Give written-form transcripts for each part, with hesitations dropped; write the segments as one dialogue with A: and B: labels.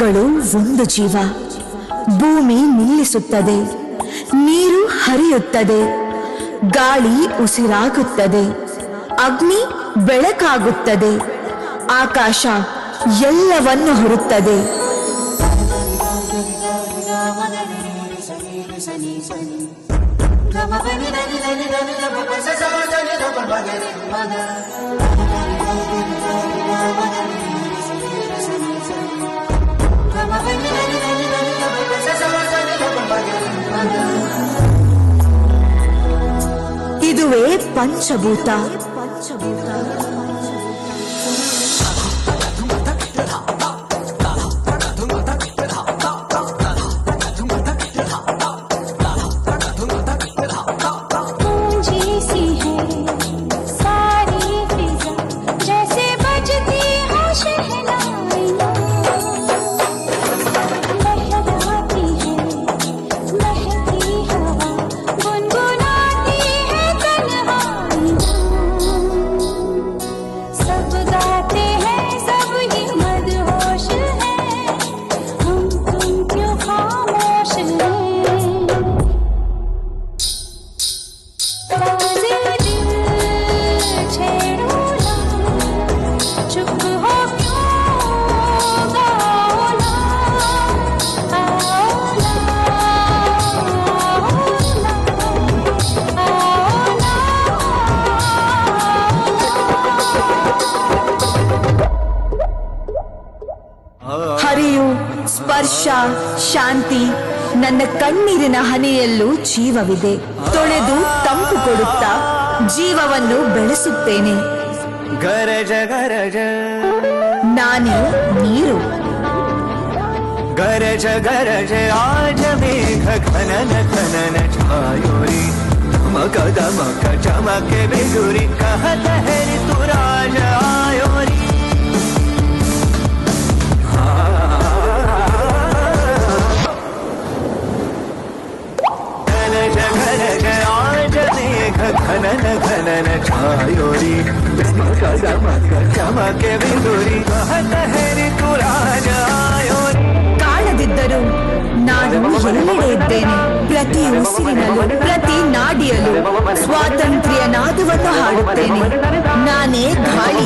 A: ಮರಗಳು ಒಂದು ಜೀವ. ಭೂಮಿ ನಿಲ್ಲಿಸುತ್ತದೆ, ನೀರು ಹರಿಯುತ್ತದೆ, ಗಾಳಿ ಉಸಿರಾಗುತ್ತದೆ, ಅಗ್ನಿ ಬೆಳಕಾಗುತ್ತದೆ, ಆಕಾಶ ಎಲ್ಲವನ್ನು ಹೊರುತ್ತದೆ. ಇದುವೇ ಪಂಚಭೂತ. ಹರಿಯು, ಸ್ಪರ್ಶ, ಶಾಂತಿ. ನನ್ನ ಕಣ್ಣೀರಿನ ಹನಿಯಲ್ಲೂ ಜೀವವಿದೆ. ತೊಳೆದು ತಂಪು ಕೊಡುತ್ತಾ ಜೀವವನ್ನು ಬೆಳೆಸುತ್ತೇನೆ.
B: ಗರಜ ಗರಜ
A: ನಾನೇ ನೀರು.
B: ಗರಜ ಗರಜ ಆಜ ಮೇಘ ಘನನ ಘನನ ಛಾಯೋರಿ ಮಕ ದಮಕ ಚಮಕೆ ಬಿಗುರಿ ಕಹತ ಹರಿ ತುರಾಜ ಆಯೋರಿ. ಘನನ ಘನನ ಛಾಯೋರಿ ಮಕ ದಮಕ ಚಮಕೆ ಬಿಗುರಿ ಕಹತ ಹರಿ ತುರಾಜ ಆಯೋರಿ.
A: ಕಾಣದಿದ್ದರೂ ನಾನು ಎಲ್ಲೆಡೆ ಇದ್ದೇನೆ. ಪ್ರತಿ ಉಸಿರಿನಲ್ಲೂ, ಪ್ರತಿ ನಾಡಿಯಲ್ಲೂ ಸ್ವಾತಂತ್ರ್ಯ ನಾದವನ್ನು ಹಾಡುತ್ತೇನೆ. ನಾನೇ ಗಾಳಿ.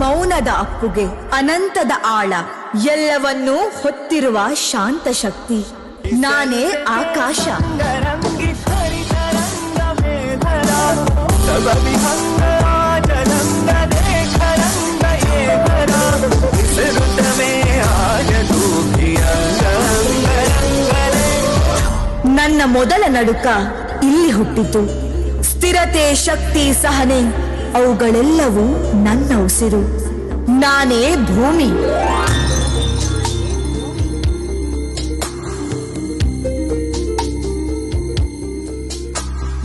A: ಮೌನದ ಅಪ್ಪುಗೆ, ಅನಂತದ ಆಳ, ಎಲ್ಲವನ್ನೂ ಹೊತ್ತಿರುವ ಶಾಂತ ಶಕ್ತಿ. ನಾನೇ ಆಕಾಶ. ನನ್ನ ಮೊದಲ ನಡುಕ ಇಲ್ಲಿ ಹುಟ್ಟಿತು. ಸ್ಥಿರತೆ, ಶಕ್ತಿ, ಸಹನೆ ಅವುಗಳೆಲ್ಲವೂ ನನ್ನ ಉಸಿರು. ನಾನೇ ಭೂಮಿ.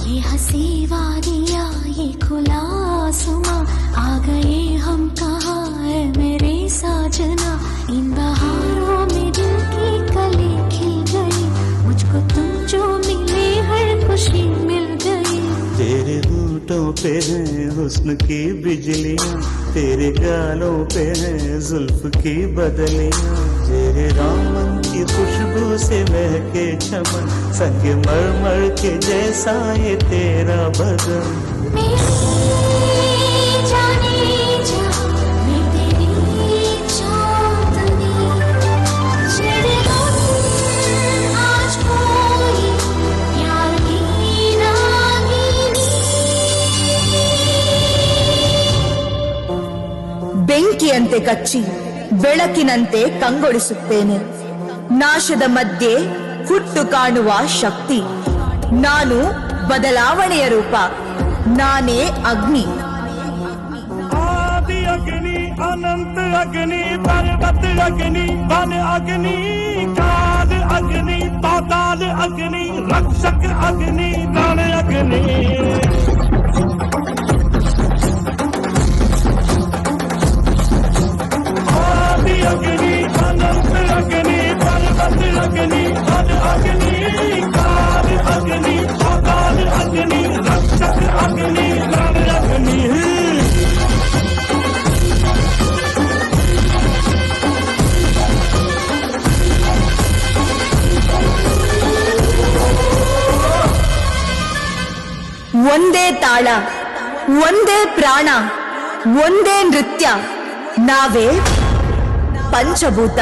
C: ये हंसी वादिया, ये खुला आसमां, आ गए हम कहाँ है मेरे साजना. इन बहारों में दिल की कली खिल गई, मुझको तुम जो मिले हर खुशी मिल गई.
D: तेरे होठों पे है हुस्न की बिजलियाँ, तेरे गालों पे है जुल्फ की बदलियाँ. तेरे दामन की खुशबू से महके चमन, संग मरमर के जैसा ये तेरा बदन.
A: ಬೆಂಕಿಯಂತೆ ಕಚ್ಚಿ ಬೆಳಕಿನಂತೆ ಕಂಗೊಳಿಸುತ್ತೇನೆ. ನಾಶದ ಮಧ್ಯೆ ಹುಟ್ಟು ಕಾಣುವ ಶಕ್ತಿ. ನಾನು ಬದಲಾವಣೆಯ ರೂಪ. ನಾನೇ ಅಗ್ನಿ.
E: आदि अग्नि, अनंत अग्नि, पर्वत अग्नि, वन अग्नि, काल अग्नि, पाताल अग्नि, रक्षक अग्नि, रण अग्नि. आदि अग्नि, अनंत अग्नि, पर्वत अग्नि, वन अग्नि, काल
A: ಒಂದೇ ತಾಳ, ಒಂದೇ ಪ್ರಾಣ, ಒಂದೇ ನೃತ್ಯ, ನಾವೇ ಪಂಚಭೂತ.